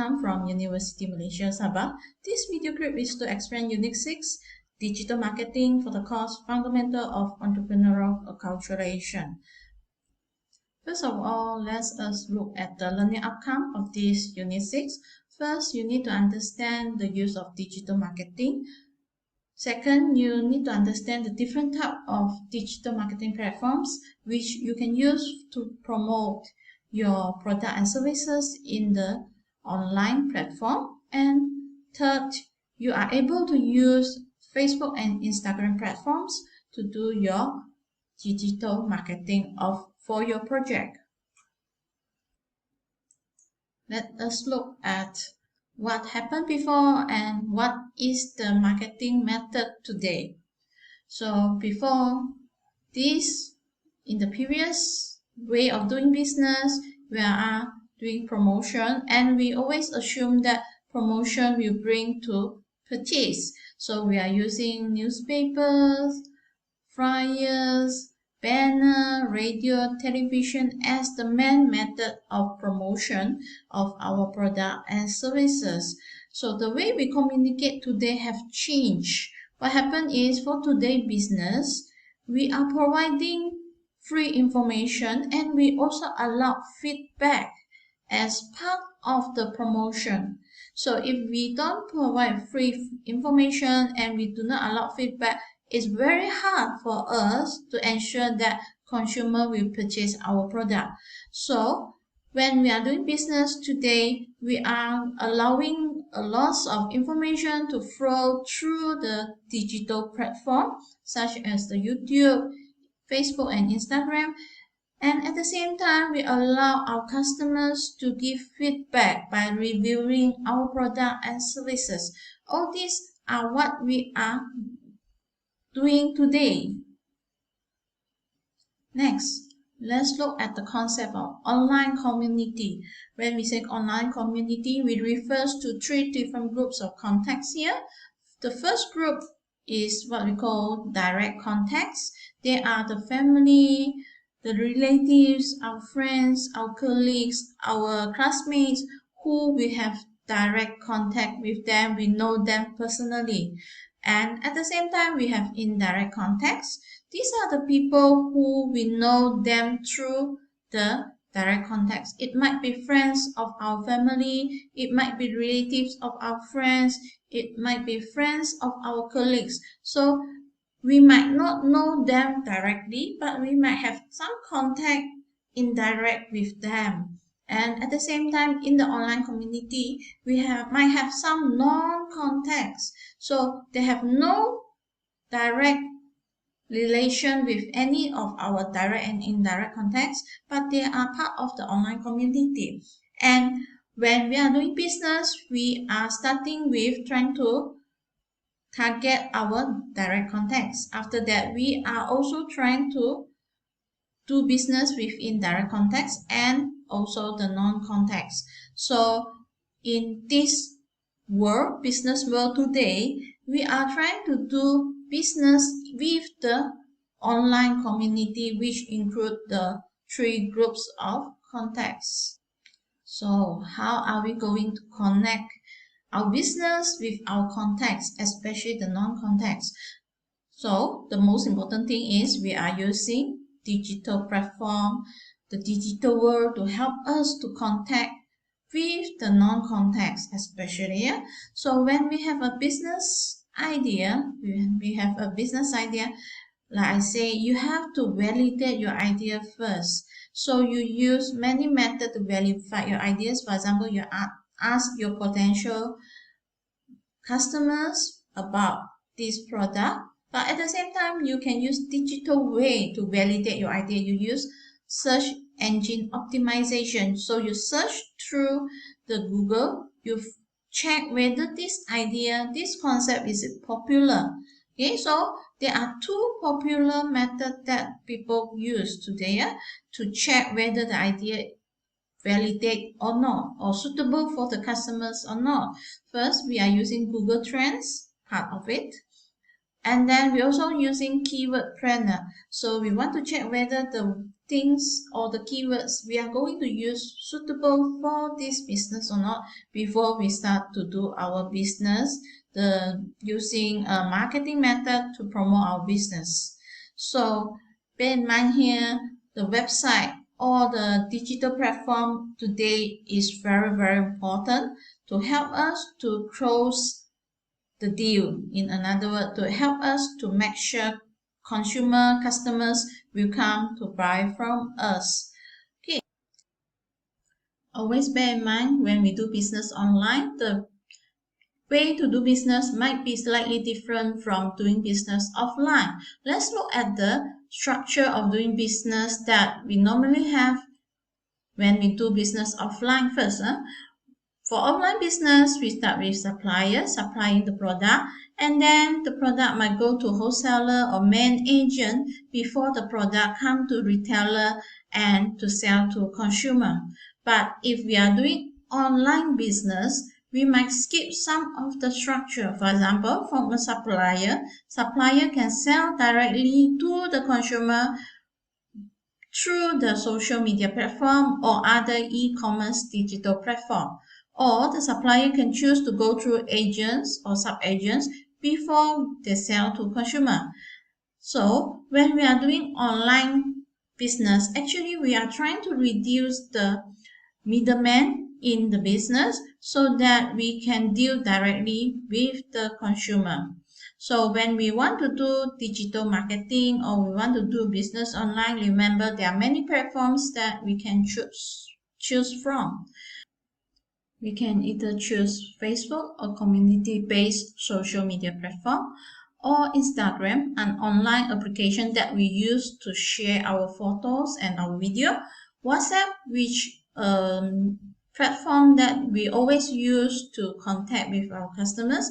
Welcome from University Malaysia Sabah. This video clip is to explain Unit 6, Digital Marketing for the course Fundamental of Entrepreneurial Acculturation. First of all, let us look at the learning outcome of this Unit 6. First, you need to understand the use of digital marketing. Second, you need to understand the different type of digital marketing platforms which you can use to promote your product and services in the online platform. And third, you are able to use Facebook and Instagram platforms to do your digital marketing for your project. Let us look at what happened before and what is the marketing method today. So before this, in the previous way of doing business, we are doing promotion, and we always assume that promotion will bring to purchase. So we are using newspapers, flyers, banner, radio, television as the main method of promotion of our product and services. So the way we communicate today have changed. What happened is, for today's business, we are providing free information, and we also allow feedback as part of the promotion. So if we don't provide free information and we do not allow feedback, it's very hard for us to ensure that consumer will purchase our product. So when we are doing business today, we are allowing a lot of information to flow through the digital platform such as the YouTube, Facebook and Instagram. And at the same time, we allow our customers to give feedback by reviewing our product and services. All these are what we are doing today. Next, let's look at the concept of online community. When we say online community, we refer to three different groups of contacts here. The first group is what we call direct contacts. They are the family, the relatives, our friends, our colleagues, our classmates who we have direct contact with them. We know them personally. And at the same time, we have indirect contacts. These are the people who we know them through the direct contacts. It might be friends of our family, it might be relatives of our friends, it might be friends of our colleagues. So we might not know them directly, but we might have some contact indirect with them. And at the same time, in the online community, we might have some non-contacts. So they have no direct relation with any of our direct and indirect contacts, but they are part of the online community. And when we are doing business, we are starting with trying to target our direct contacts. After that, we are also trying to do business with indirect contacts and also the non-contacts. So in this world, business world today, we are trying to do business with the online community, which include the three groups of contacts. So how are we going to connect our business with our contacts, especially the non-contacts? So the most important thing is we are using digital platform, the digital world, to help us to contact with the non-contacts especially. So when we have a business idea, like I say, you have to validate your idea first. So you use many methods to verify your ideas. For example, you ask your potential customers about this product. But at the same time, you can use digital way to validate your idea. You use search engine optimization. So you search through the Google, you check whether this idea, this concept is popular. Okay, so there are two popular methods that people use today to check whether the idea validate or not, or suitable for the customers or not. First, we are using Google Trends, part of it. And then we're also using keyword planner. So we want to check whether the things or the keywords we are going to use suitable for this business or not before we start to do our business, using a marketing method to promote our business. So bear in mind here, the website or the digital platform today is very, very important to help us to close the deal. In another word, to help us to make sure customers will come to buy from us. Okay. Always bear in mind when we do business online, the way to do business might be slightly different from doing business offline. Let's look at the structure of doing business that we normally have when we do business offline first. For online business, we start with supplier supplying the product, and then the product might go to wholesaler or main agent before the product come to retailer and to sell to consumer. But if we are doing online business, we might skip some of the structure. For example, from a supplier can sell directly to the consumer through the social media platform or other e-commerce digital platform. Or the supplier can choose to go through agents or sub-agents before they sell to consumer. So when we are doing online business, actually we are trying to reduce the middleman in the business so that we can deal directly with the consumer. So when we want to do digital marketing or we want to do business online, remember there are many platforms that we can choose from. We can either choose Facebook or community-based social media platform, or Instagram, an online application that we use to share our photos and our video. WhatsApp, which platform that we always use to contact with our customers.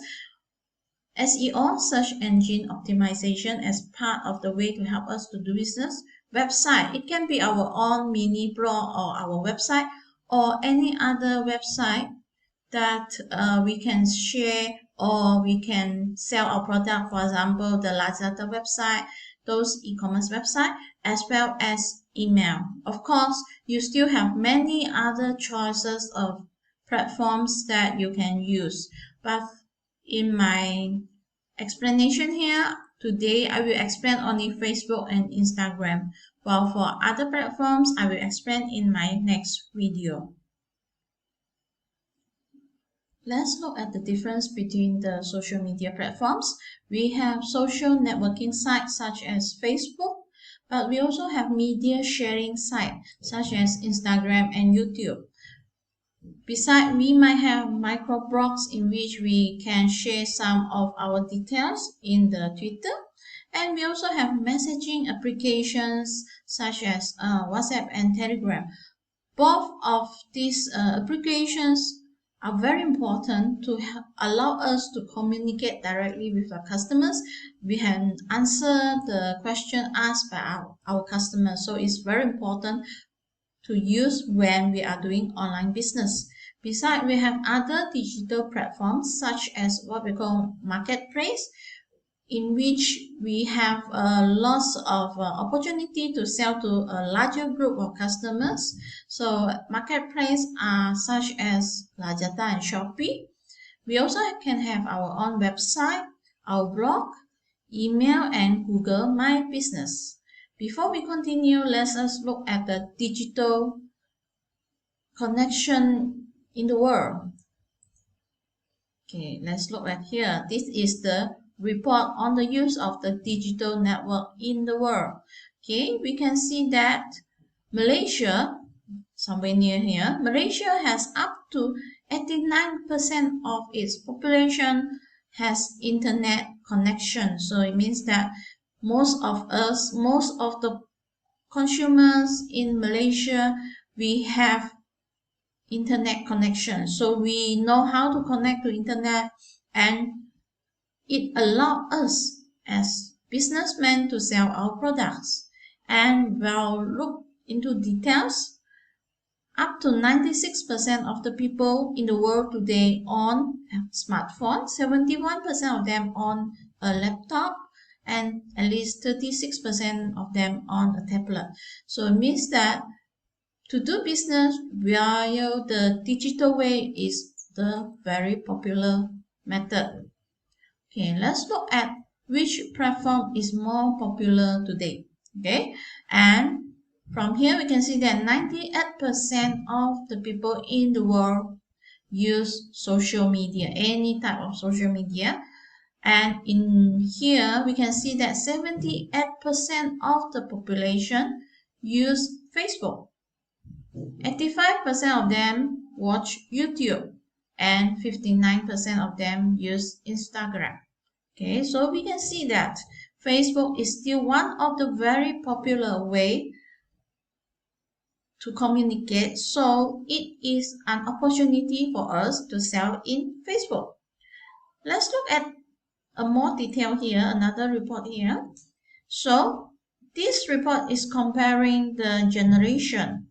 SEO, search engine optimization, as part of the way to help us to do business. Website, it can be our own mini blog or our website or any other website that we can share or we can sell our product. For example, the Lazada website, those e-commerce website, as well as email. Of course, you still have many other choices of platforms that you can use, but in my explanation here today, I will explain only Facebook and Instagram, while for other platforms I will explain in my next video. Let's look at the difference between the social media platforms. We have social networking sites such as Facebook, but we also have media sharing sites such as Instagram and YouTube. Besides, we might have micro blogs in which we can share some of our details in the Twitter. And we also have messaging applications such as WhatsApp and Telegram. Both of these applications are very important to allow us to communicate directly with our customers. We can answer the question asked by our customers. So it's very important to use when we are doing online business. Besides, we have other digital platforms such as what we call marketplace, in which we have lots of opportunity to sell to a larger group of customers. So marketplace are such as Lazada and Shopee. We also can have our own website, our blog, email, and Google My Business. Before we continue, let us look at the digital connection in the world. Okay, let's look at here. This is the report on the use of the digital network in the world. Okay, we can see that Malaysia, somewhere near here, Malaysia has up to 89% of its population has internet connection. So it means that most of the consumers in Malaysia, we have internet connection. So we know how to connect to internet, and it allows us as businessmen to sell our products. And we'll look into details. Up to 96% of the people in the world today own smartphones, 71% of them own a laptop, and at least 36% of them on a tablet. So it means that to do business via the digital way is the very popular method. Okay, let's look at which platform is more popular today. Okay, and from here we can see that 98% of the people in the world use social media, any type of social media. And in here we can see that 78% of the population use Facebook. 85% of them watch YouTube, and 59% of them use Instagram. Okay, so we can see that Facebook is still one of the very popular way to communicate, so it is an opportunity for us to sell in Facebook. Let's look at a more detail here, another report here. So this report is comparing the generation.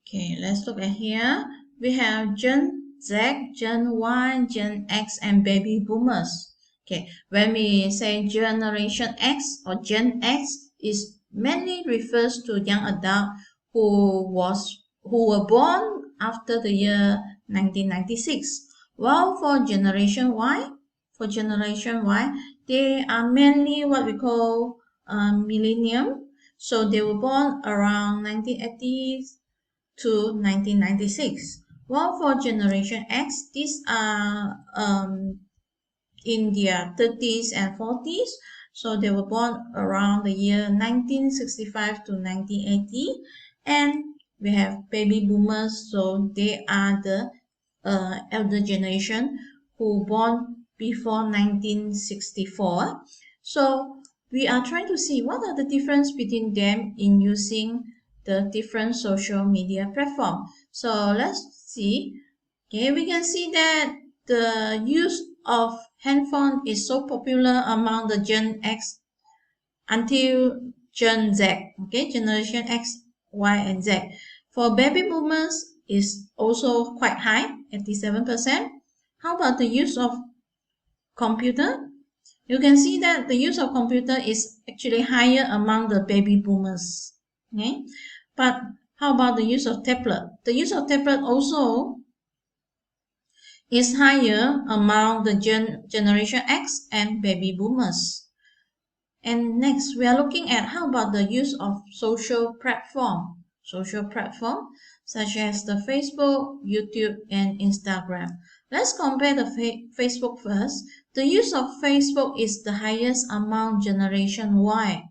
Okay, let's look at here. We have Gen Z, Gen Y, Gen X, and baby boomers. Okay, when we say Generation X or Gen X, is mainly refers to young adult who were born after the year 1996. While for Generation Y, they are mainly what we call millennium. So they were born around 1980s to 1996. While for Generation X, these are in their 30s and 40s. So they were born around the year 1965 to 1980. And we have baby boomers, so they are the elder generation who born before 1964. So we are trying to see what are the difference between them in using the different social media platform. So let's see. Okay, we can see that the use of handphone is so popular among the Gen X until Gen Z. Okay, Generation X, Y, and Z. For baby boomers is also quite high, 87%. How about the use of computer? You can see that the use of computer is actually higher among the baby boomers. Okay, but how about the use of tablet? The use of tablet also is higher among the Generation X and baby boomers. And next, we are looking at how about the use of social platform such as the Facebook, YouTube, and Instagram. Let's compare the Facebook first. The use of Facebook is the highest among Generation Y.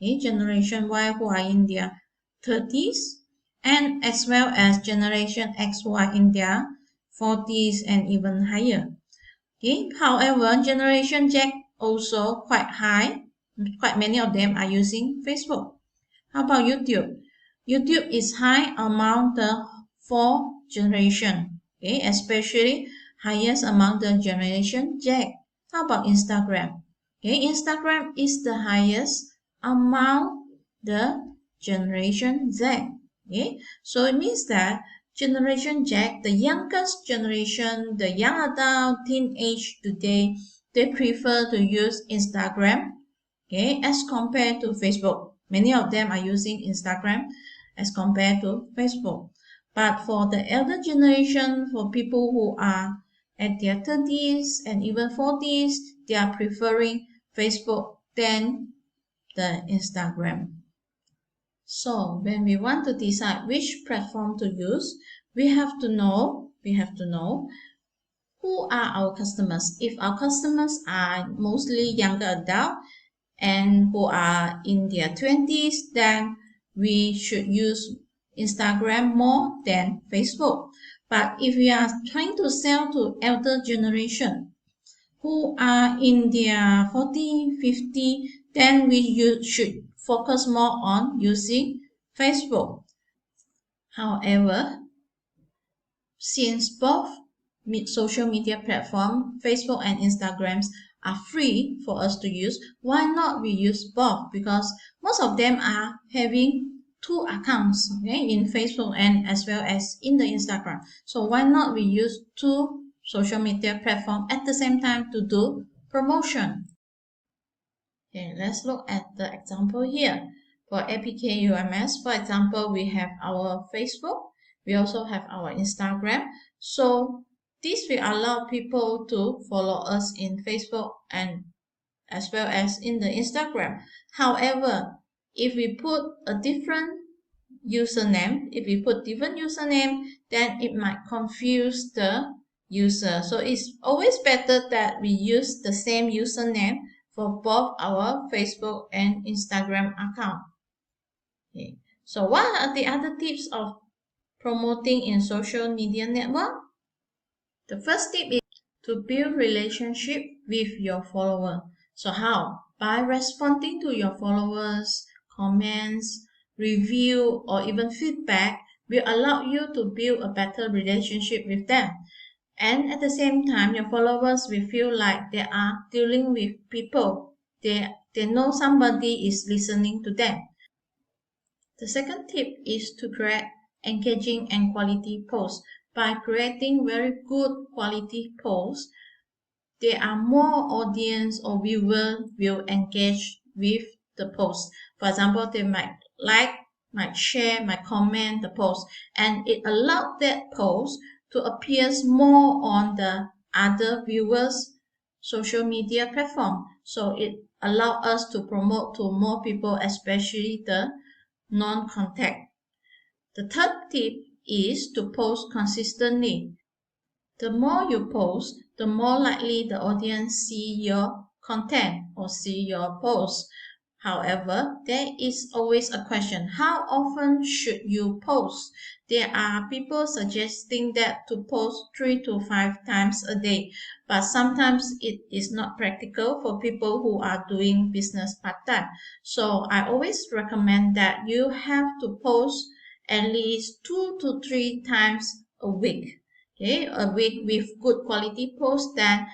Okay, Generation Y who are in their 30s, and as well as Generation XY in their 40s and even higher. Okay, however, Generation Z also quite high. Quite many of them are using Facebook. How about YouTube? YouTube is high among the 4 generation, okay, especially highest among the Generation Z. How about Instagram? Okay, Instagram is the highest among the Generation Z. Okay, so it means that Generation Z, the youngest generation, the young adult, teenage today, they prefer to use Instagram, okay, as compared to Facebook. Many of them are using Instagram as compared to Facebook. But for the elder generation, for people who are at their 30s and even 40s, they are preferring Facebook than the Instagram. So when we want to decide which platform to use, we have to know who are our customers. If our customers are mostly younger adult and who are in their 20s, then we should use Instagram more than Facebook. But if we are trying to sell to elder generation who are in their 40, 50, then we should focus more on using Facebook. However, since both social media platform, Facebook and Instagrams, are free for us to use, why not we use both? Because most of them are having 2 accounts, okay, in Facebook and as well as in the Instagram. So why not we use 2 social media platform at the same time to do promotion. Okay, let's look at the example here. For APK UMS, for example, we have our Facebook. We also have our Instagram. So this will allow people to follow us in Facebook and as well as in the Instagram. However, if we put a different username, then it might confuse the user. So it's always better that we use the same username for both our Facebook and Instagram account. Okay. So what are the other tips of promoting in social media network? The first tip is to build relationship with your follower. So how? By responding to your followers, comments, review, or even feedback will allow you to build a better relationship with them. And at the same time, your followers will feel like they are dealing with people. They know somebody is listening to them. The second tip is to create engaging and quality posts. By creating very good quality posts, there are more audience or viewer will engage with the post. For example, they might like, might share, might comment the post, and it allows that post to appear more on the other viewers' social media platform. So it allows us to promote to more people, especially the non-contact. The third tip is to post consistently. The more you post, the more likely the audience see your content or see your post. However, there is always a question, how often should you post? There are people suggesting that to post 3 to 5 times a day, but sometimes it is not practical for people who are doing business part-time. So I always recommend that you have to post at least 2 to 3 times a week. Okay, a week with good quality posts, then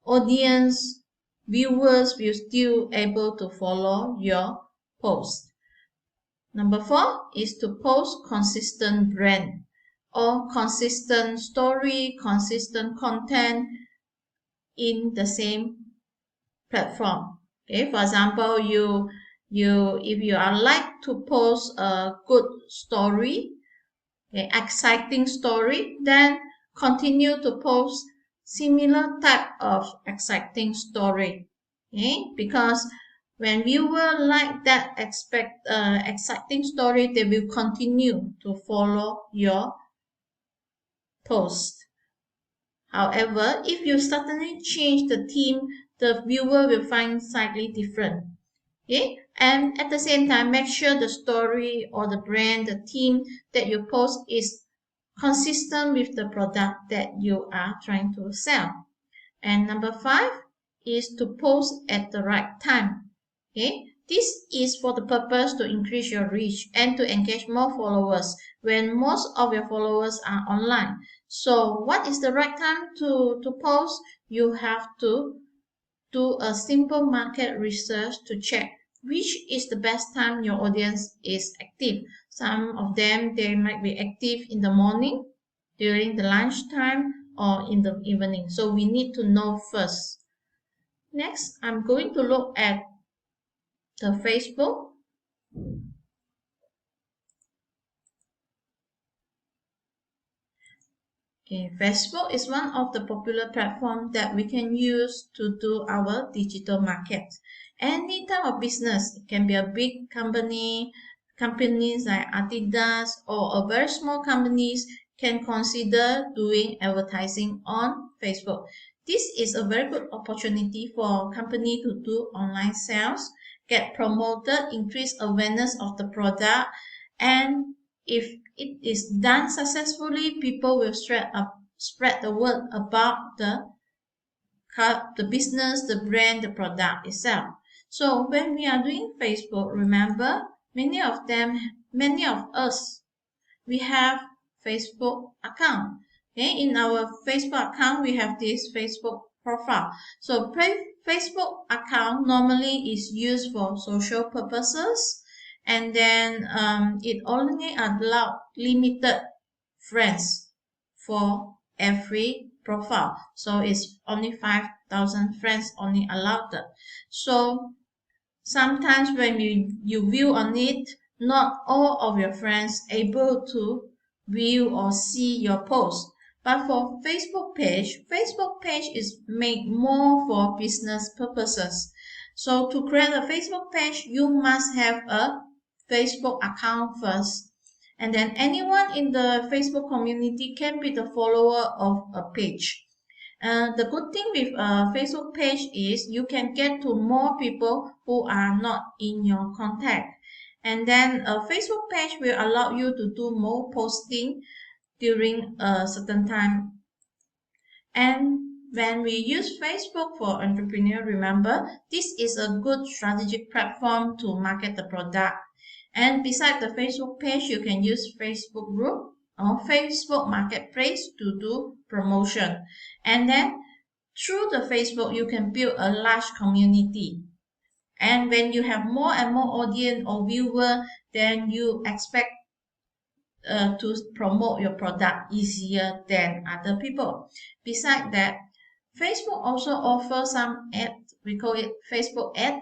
audience viewers will still able to follow your post. Number 4 is to post consistent brand or consistent story, consistent content in the same platform. Okay, for example, if you are like to post a good story, exciting story, then continue to post similar type of exciting story. Okay, because when viewer like that exciting story, they will continue to follow your post. However, if you suddenly change the theme, the viewer will find slightly different. Okay, and at the same time, make sure the story or the brand, the theme that you post is consistent with the product that you are trying to sell. And number 5 is to post at the right time. Okay, this is for the purpose to increase your reach and to engage more followers when most of your followers are online. So what is the right time to post? You have to do a simple market research to check which is the best time your audience is active. Some of them, they might be active in the morning, during the lunchtime, or in the evening. So we need to know first. Next, I'm going to look at the Facebook. Okay, Facebook is one of the popular platforms that we can use to do our digital market. Any type of business, it can be a big company, companies like Adidas, or a very small companies can consider doing advertising on Facebook. This is a very good opportunity for a company to do online sales, get promoted, increase awareness of the product, and if it is done successfully, people will spread the word about the business, the brand, the product itself. So when we are doing Facebook, remember, many of us, we have Facebook account. Okay, in our Facebook account, we have this Facebook profile. So Facebook account normally is used for social purposes, and then it only allow limited friends for every profile, so it's only 5,000 friends only allowed. So sometimes when you view on it, not all of your friends able to view or see your post. But for Facebook page is made more for business purposes. So to create a Facebook page, you must have a Facebook account first. And then anyone in the Facebook community can be the follower of a page. The good thing with a Facebook page is you can get to more people who are not in your contact. And then a Facebook page will allow you to do more posting during a certain time. And when we use Facebook for entrepreneur, remember, this is a good strategic platform to market the product. And beside the Facebook page, you can use Facebook group or Facebook marketplace to do promotion. And then through the Facebook, you can build a large community. And when you have more and more audience or viewer, then you expect to promote your product easier than other people. Besides that, Facebook also offers some ad, we call it Facebook ad,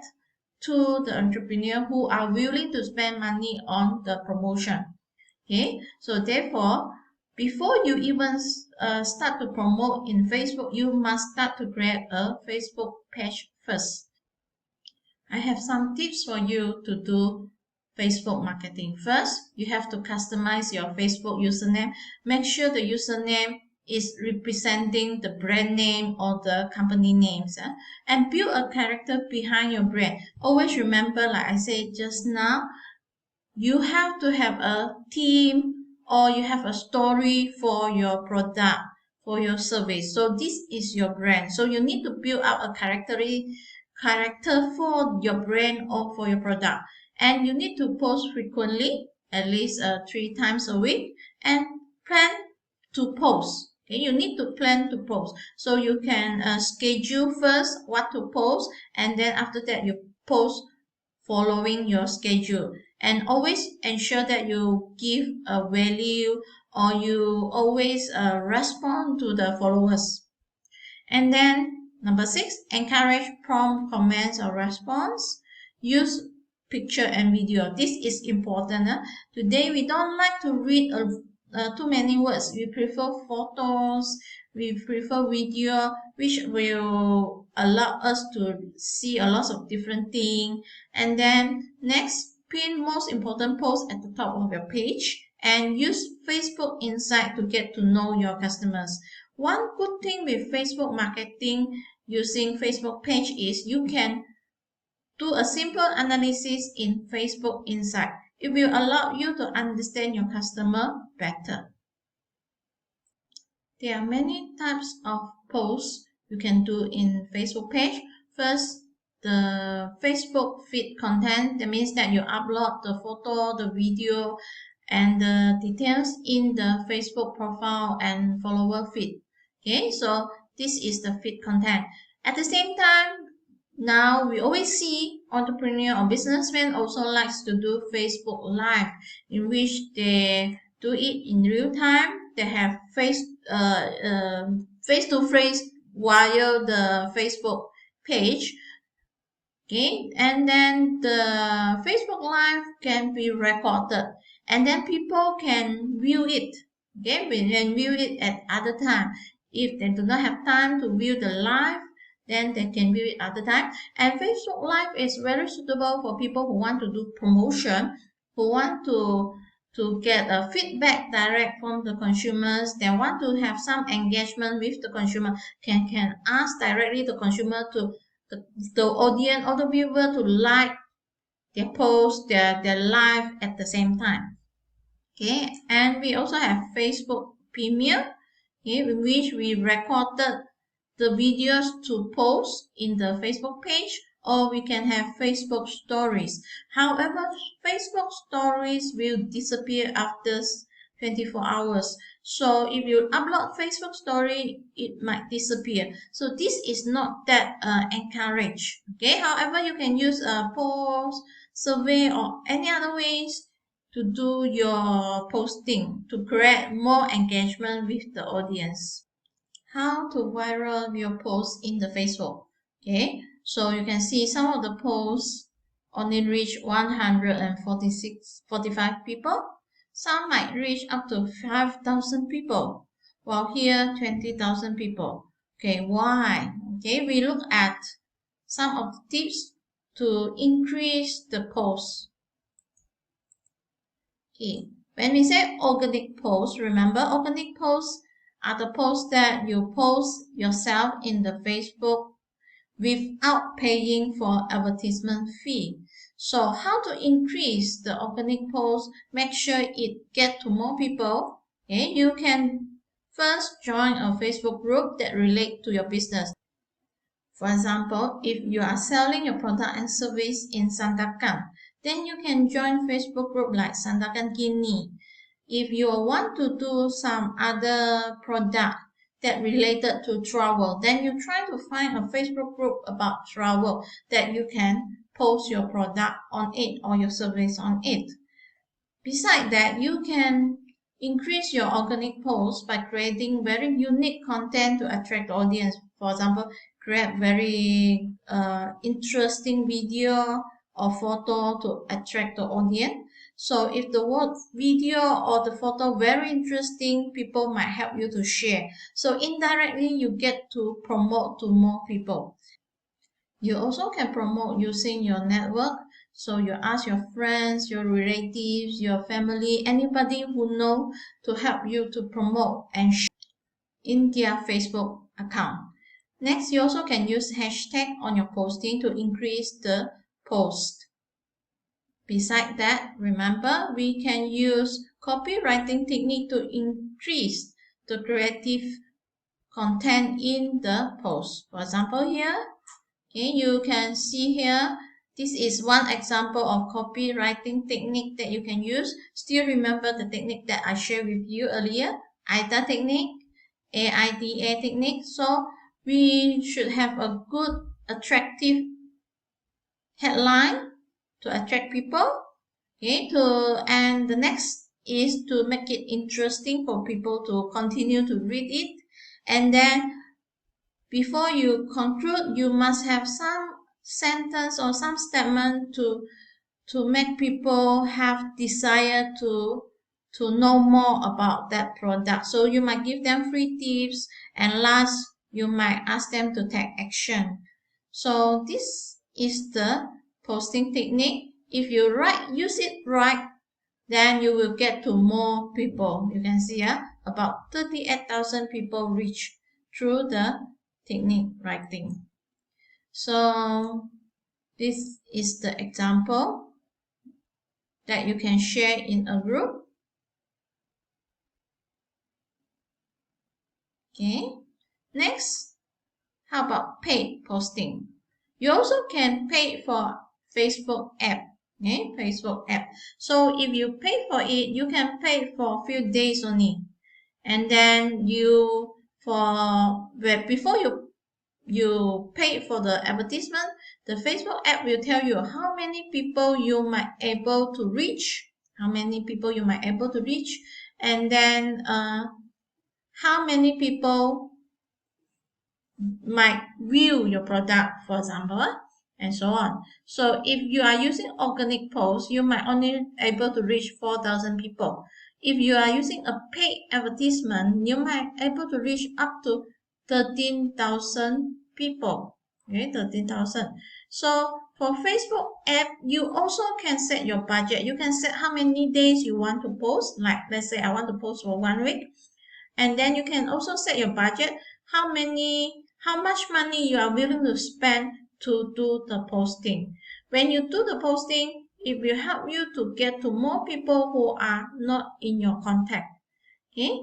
to the entrepreneur who are willing to spend money on the promotion. Okay, so therefore, before you even start to promote in Facebook, you must start to create a Facebook page first. I have some tips for you to do Facebook marketing. First, you have to customize your Facebook username. Make sure the username is representing the brand name or the company names, and build a character behind your brand. Always remember, like I said just now, you have to have a theme or you have a story for your product, for your service. So this is your brand. So you need to build out a character for your brand or for your product. And you need to post frequently, at least 3 times a week, and plan to post. Okay, you need to plan to post. So you can schedule first what to post, and then after that you post following your schedule, and always ensure that you give a value or you always respond to the followers. And then number 6, encourage prompt comments or response. Use picture and video. This is important. Today we don't like to read too many words. We prefer photos, we prefer video, which will allow us to see a lot of different things. And then next, pin most important post at the top of your page, and use Facebook Insight to get to know your customers. One good thing with Facebook marketing using Facebook page is you can do a simple analysis in Facebook Insight. It will allow you to understand your customer better. There are many types of posts you can do in Facebook page. First, the Facebook feed content. That means that you upload the photo, the video, and the details in the Facebook profile and follower feed. Okay, so this is the feed content. At the same time, now we always see entrepreneur or businessmen also likes to do Facebook Live, in which they do it in real time. They have face to face via the Facebook page. Okay, and then the Facebook Live can be recorded, and then people can view it. Okay, we can view it at other time. If they do not have time to view the live, then they can view it other time. And Facebook Live is very suitable for people who want to do promotion, who want to get a feedback direct from the consumers. They want to have some engagement with the consumer. Can ask directly the consumer to the audience or the viewer to like their post, their live at the same time. Okay, and we also have Facebook Premium, okay, in which we recorded the videos to post in the Facebook page, or we can have Facebook stories. However, Facebook stories will disappear after 24 hours. So if you upload Facebook story, it might disappear. So this is not that encouraged. Okay, however, you can use a post, survey, or any other ways to do your posting to create more engagement with the audience. how to viral your post in the Facebook. Okay, so you can see some of the posts only reach 145 people. Some might reach up to 5,000 people, while here 20,000 people. Okay, why? Okay, we look at some of the tips to increase the posts. Okay, when we say organic posts, remember organic posts are the posts that you post yourself in the Facebook without paying for advertisement fee. So how to increase the organic post, make sure it get to more people. Okay, you can first join a Facebook group that relate to your business. For example, if you are selling your product and service in Sandakan, then you can join Facebook group like Sandakan Kini. If you want to do some other product that related to travel, then you try to find a Facebook group about travel that you can post your product on it or your service on it. Besides that, you can increase your organic posts by creating very unique content to attract the audience. For example, create very interesting video or photo to attract the audience. So if the word video or the photo very interesting, people might help you to share. So indirectly, you get to promote to more people. You also can promote using your network. So you ask your friends, your relatives, your family, anybody who know to help you to promote and share in their Facebook account. Next, you also can use hashtag on your posting to increase the post. Besides that, remember, we can use copywriting technique to increase the creative content in the post. For example, here, okay, you can see here, this is one example of copywriting technique that you can use. Still remember the technique that I shared with you earlier, AIDA technique, AIDA technique. So we should have a good, attractive headline to attract people. Okay, and the next is to make it interesting for people to continue to read it. And then before you conclude, you must have some sentence or some statement to make people have desire to know more about that product. So you might give them free tips, and last you might ask them to take action. So this is the posting technique. If you use it right, then you will get to more people. You can see about 38,000 people reach through the technique writing. So this is the example that you can share in a group. Okay. Next, how about paid posting? You also can pay for Facebook app. Okay, Facebook app. So if you pay for it, you can pay for a few days only. And then before you pay for the advertisement, the Facebook app will tell you how many people you might able to reach, and then how many people might view your product, for example, and so on. So if you are using organic posts, you might only able to reach 4,000 people. If you are using a paid advertisement, you might able to reach up to 13,000 people. Okay, 13,000. So for Facebook app, you also can set your budget. You can set how many days you want to post. Like let's say I want to post for 1 week. And then you can also set your budget, how much money you are willing to spend to do the posting. When you do the posting, it will help you to get to more people who are not in your contact. Okay,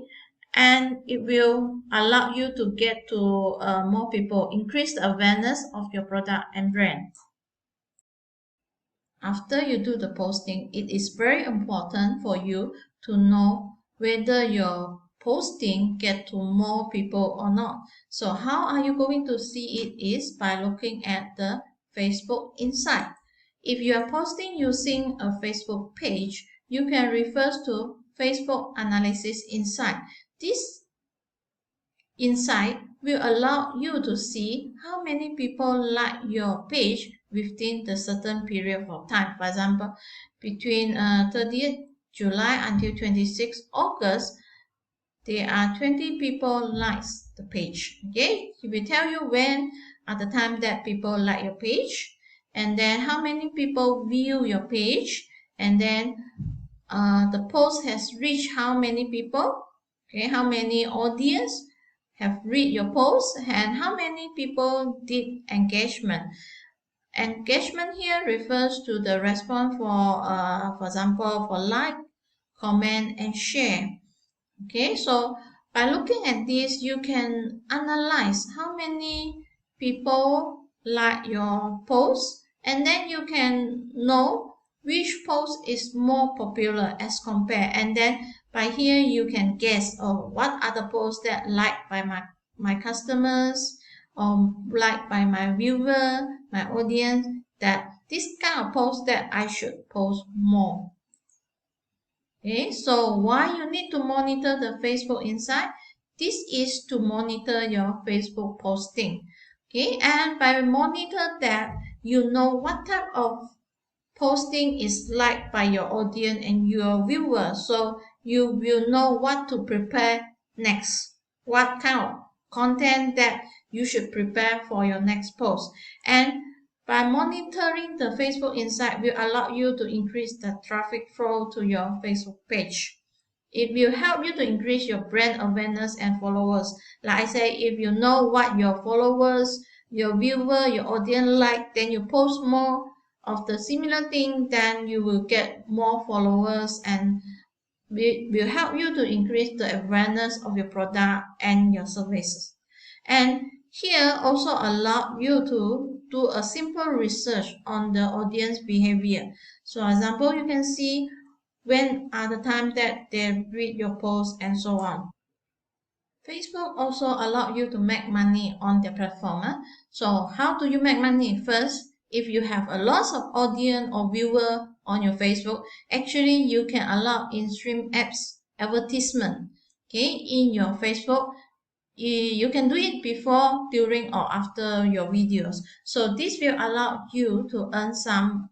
and it will allow you to get to more people, increase the awareness of your product and brand. After you do the posting, it is very important for you to know whether your posting get to more people or not. So how are you going to see it is by looking at the Facebook Insight. If you are posting using a Facebook page, you can refer to Facebook Analysis Insight. This Insight will allow you to see how many people like your page within the certain period of time. For example, between 30th July until 26th August, there are 20 people likes the page. Okay, it will tell you when at the time that people like your page, and then how many people view your page, and then the post has reached how many people, okay, how many audience have read your post, and how many people did engagement. Engagement here refers to the response for example, for like, comment, and share. Okay, so by looking at this, you can analyze how many people like your post, and then you can know which post is more popular as compared. And then by here, you can guess, oh, what are the posts that liked by my customers, or liked by my viewer, my audience, that this kind of post that I should post more. Okay, so why you need to monitor the Facebook Insight? This is to monitor your Facebook posting. Okay, and by monitor that, you know what type of posting is liked by your audience and your viewers. So you will know what to prepare next, what kind of content that you should prepare for your next post. And by monitoring the Facebook Insight will allow you to increase the traffic flow to your Facebook page. It will help you to increase your brand awareness and followers. Like I say, if you know what your followers, your viewer, your audience like, then you post more of the similar thing, then you will get more followers, and will help you to increase the awareness of your product and your services. And here also allow you to do a simple research on the audience behavior. So for example, you can see when are the time that they read your post and so on. Facebook also allow you to make money on their platform. So how do you make money? First, if you have a lot of audience or viewer on your Facebook, actually you can allow in-stream apps advertisement, okay, in your Facebook. You can do it before, during, or after your videos. So this will allow you to earn some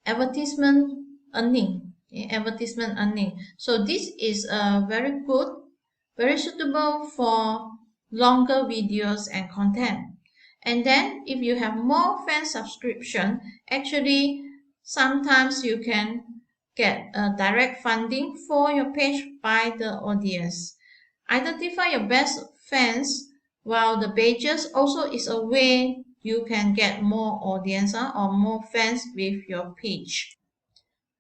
advertisement earning. Okay, advertisement earning. So this is very good, very suitable for longer videos and content. And then if you have more fan subscription, actually sometimes you can get direct funding for your page by the audience. Identify your best fans, while the pages also is a way you can get more audience or more fans with your page.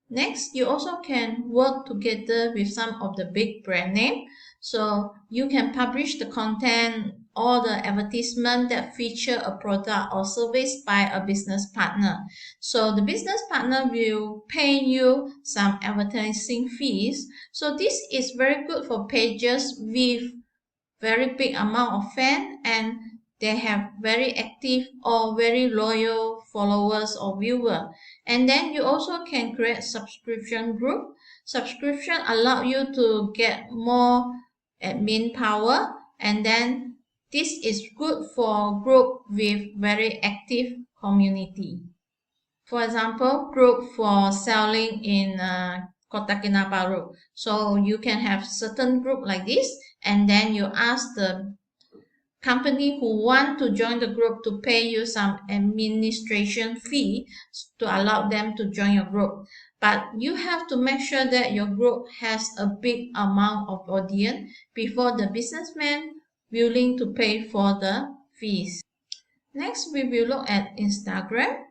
Next, you also can work together with some of the big brand name. So you can publish the content or the advertisement that feature a product or service by a business partner. So the business partner will pay you some advertising fees. So this is very good for pages with very big amount of fan, and they have very active or very loyal followers or viewer. And then you also can create subscription group. Subscription allow you to get more admin power, and then this is good for group with very active community. For example, group for selling in Kota Kinabalu. So you can have certain group like this, and then you ask the company who want to join the group to pay you some administration fee to allow them to join your group. But you have to make sure that your group has a big amount of audience before the businessman willing to pay for the fees. Next, we will look at Instagram.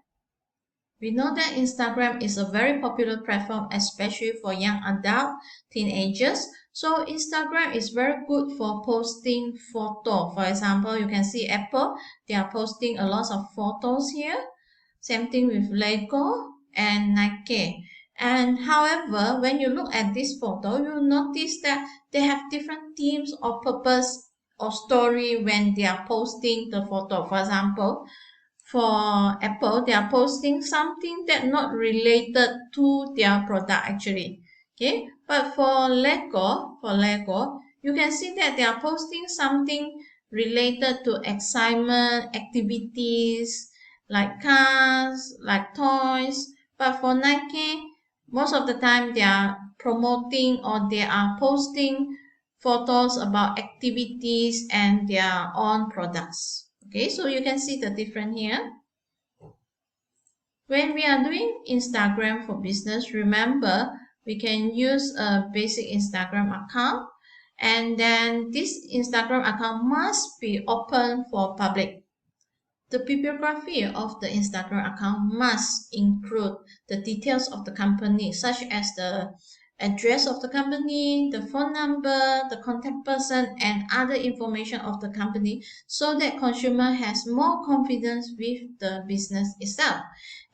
We know that Instagram is a very popular platform, especially for young adult, teenagers. So Instagram is very good for posting photo. For example, you can see Apple, they are posting a lot of photos here. Same thing with Lego and Nike. And however, when you look at this photo, you notice that they have different themes or purpose or story when they are posting the photo. For example, for Apple, they are posting something that not related to their product actually. Okay, but for Lego, you can see that they are posting something related to excitement, activities, like cars, like toys. But for Nike, most of the time they are promoting or they are posting photos about activities and their own products. Okay, so you can see the difference here. When we are doing Instagram for business, remember we can use a basic Instagram account, and then this Instagram account must be open for public. The bibliography of the Instagram account must include the details of the company, such as the address of the company, the phone number, the contact person, and other information of the company, so that consumer has more confidence with the business itself.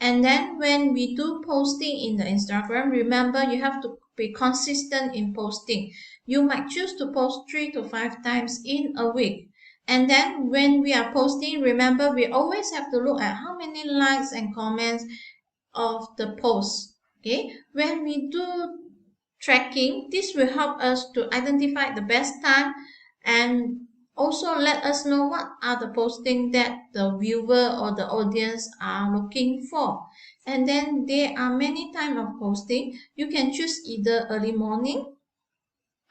And then when we do posting in the Instagram, remember you have to be consistent in posting. You might choose to post 3 to 5 times in a week. And then when we are posting, remember we always have to look at how many likes and comments of the post. Okay, when we do tracking, this will help us to identify the best time and also let us know what are the posting that the viewer or the audience are looking for. And then there are many types of posting. You can choose either early morning,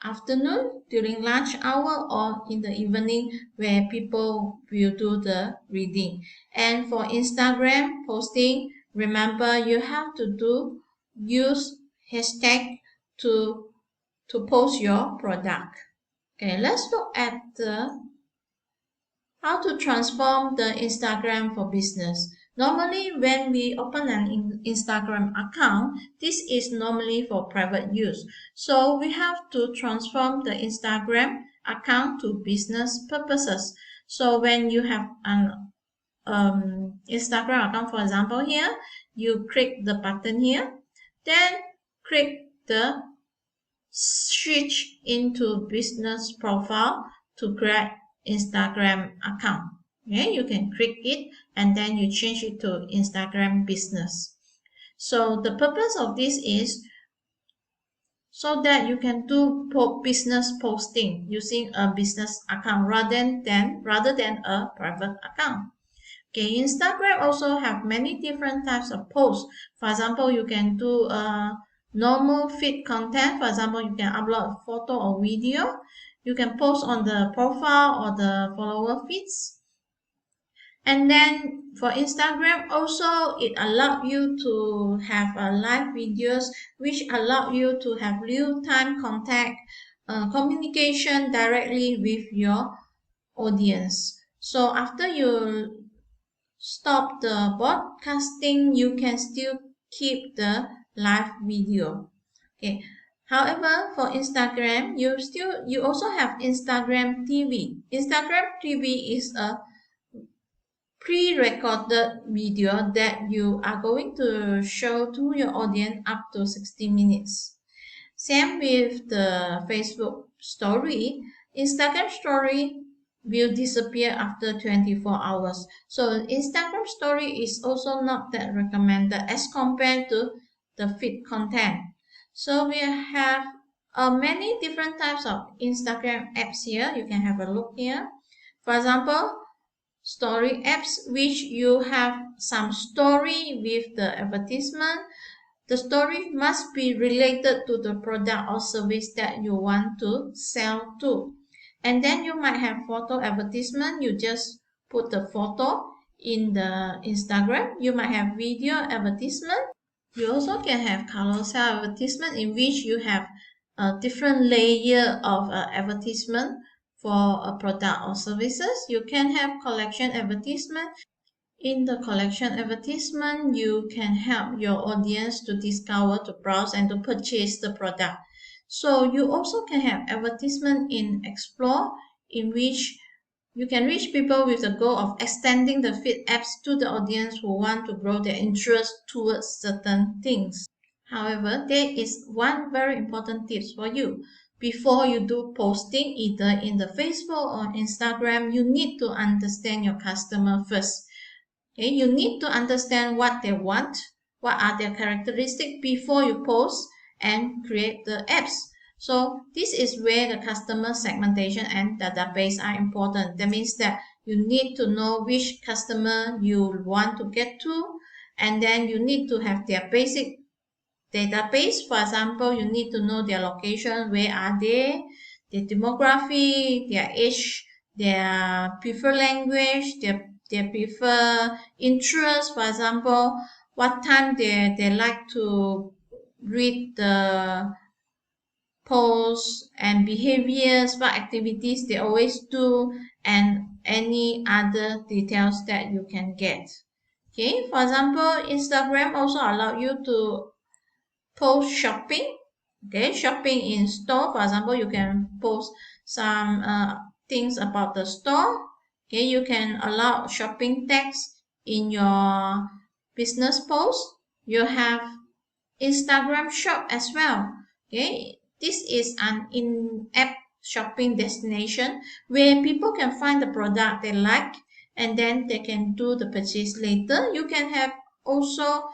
afternoon, during lunch hour, or in the evening where people will do the reading. And for Instagram posting, remember you have to use hashtag to post your product. Okay, let's look at the how to transform the Instagram for business. Normally, when we open an Instagram account, this is normally for private use. So we have to transform the Instagram account to business purposes. So when you have an Instagram account, for example, here, you click the button here, then click the switch into business profile to create Instagram account. Okay, you can click it and then you change it to Instagram business. So the purpose of this is so that you can do business posting using a business account rather than a private account. Okay, Instagram also have many different types of posts. For example, you can do normal feed content. For example, you can upload a photo or video. You can post on the profile or the follower feeds. And then for Instagram also it allows you to have live videos which allow you to have real-time contact communication directly with your audience. So after you stop the broadcasting, you can still keep the live video. Okay. However, for Instagram, you also have Instagram TV. Instagram TV is a pre-recorded video that you are going to show to your audience up to 60 minutes. Same with the Facebook story. Instagram story will disappear after 24 hours. So Instagram story is also not that recommended as compared to the feed content. So we have many different types of Instagram apps here. You can have a look here. For example, story apps which you have some story with the advertisement. The story must be related to the product or service that you want to sell to. And then you might have photo advertisement. You just put the photo in the Instagram. You might have video advertisement. You also can have carousel advertisement in which you have a different layer of advertisement for a product or services. You can have collection advertisement. In the collection advertisement, you can help your audience to discover, to browse, and to purchase the product. So you also can have advertisement in Explore, in which you can reach people with the goal of extending the feed apps to the audience who want to grow their interest towards certain things. However, there is one very important tip for you. Before you do posting either in the Facebook or Instagram, you need to understand your customer first. Okay, you need to understand what they want, what are their characteristics before you post and create the apps. So this is where the customer segmentation and database are important. That means that you need to know which customer you want to get to, and then you need to have their basic database. For example, you need to know their location, where are they, their demography, their age, their preferred language, their preferred interest. For example, what time they like to read the posts and behaviors, what activities they always do, and any other details that you can get. Okay, for example, Instagram also allow you to post shopping. Okay, shopping in store. For example, you can post some things about the store. Okay, you can allow shopping tags in your business post. You have Instagram shop as well. Okay, this is an in-app shopping destination where people can find the product they like, and then they can do the purchase later. You can have also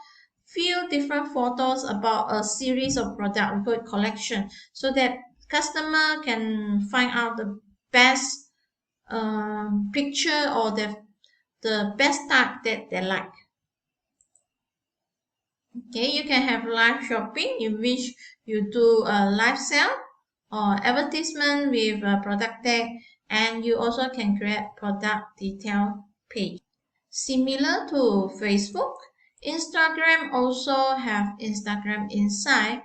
few different photos about a series of product, we call it collection, so that customer can find out the best picture or the best type that they like. Okay, you can have live shopping in which you do a live sale or advertisement with a product tag, and you also can create product detail page. Similar to Facebook, Instagram also have Instagram Insight.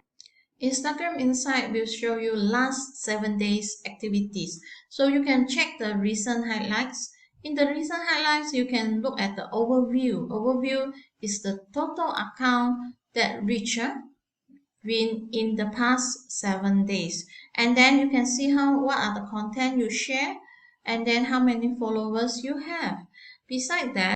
Instagram Insight will show you last 7 days activities. So you can check the recent highlights. In the recent highlights, you can look at the overview. Overview is the total account that reached in the past 7 days. And then you can see what are the content you share, and then how many followers you have. Besides that,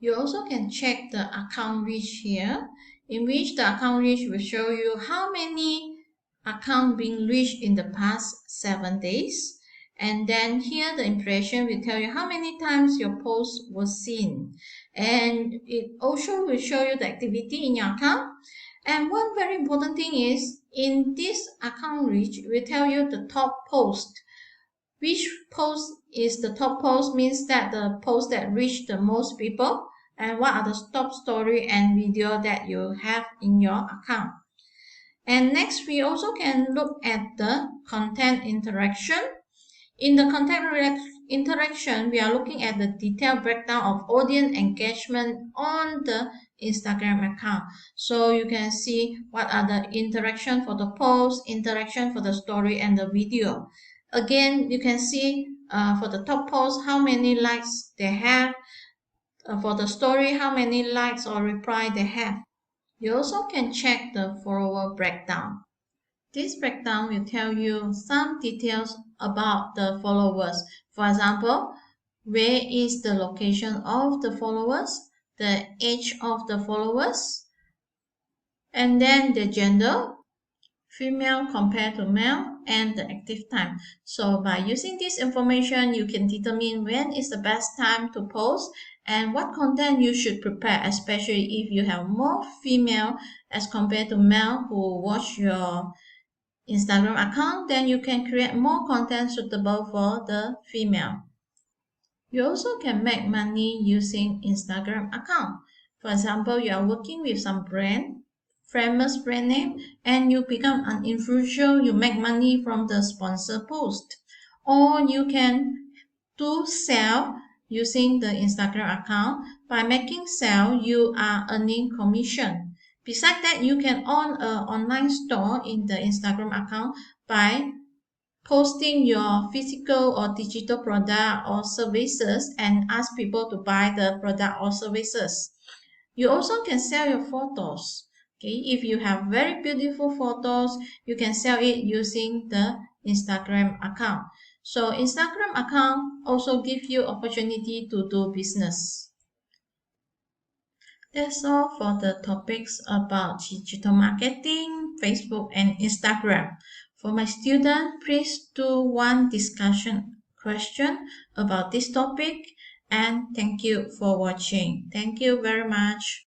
you also can check the account reach here, in which the account reach will show you how many accounts being reached in the past 7 days. And then here the impression will tell you how many times your post was seen. And it also will show you the activity in your account. And one very important thing is, in this account reach, it will tell you the top post. Which post is the top post means that the post that reached the most people, and what are the top story and video that you have in your account. And next, we also can look at the content interaction. In the content interaction, we are looking at the detailed breakdown of audience engagement on the Instagram account. So you can see what are the interaction for the post, interaction for the story, and the video. Again, you can see for the top post how many likes they have, for the story how many likes or reply they have. You also can check the follower breakdown. This breakdown will tell you some details about the followers. For example, where is the location of the followers, the age of the followers, and then the gender, female compared to male, and the active time. So by using this information, you can determine when is the best time to post and what content you should prepare, especially if you have more female as compared to male who watch your Instagram account, then you can create more content suitable for the female. You also can make money using Instagram account. For example, you are working with some brand, famous brand name, and you become an influencer, you make money from the sponsor post. Or you can do sell using the Instagram account. By making sale, you are earning commission. Besides that, you can own an online store in the Instagram account by posting your physical or digital product or services and ask people to buy the product or services. You also can sell your photos. Okay, if you have very beautiful photos, you can sell it using the Instagram account. So Instagram account also gives you opportunity to do business. That's all for the topics about digital marketing, Facebook, and Instagram. For my student, please do one discussion question about this topic, and thank you for watching. Thank you very much.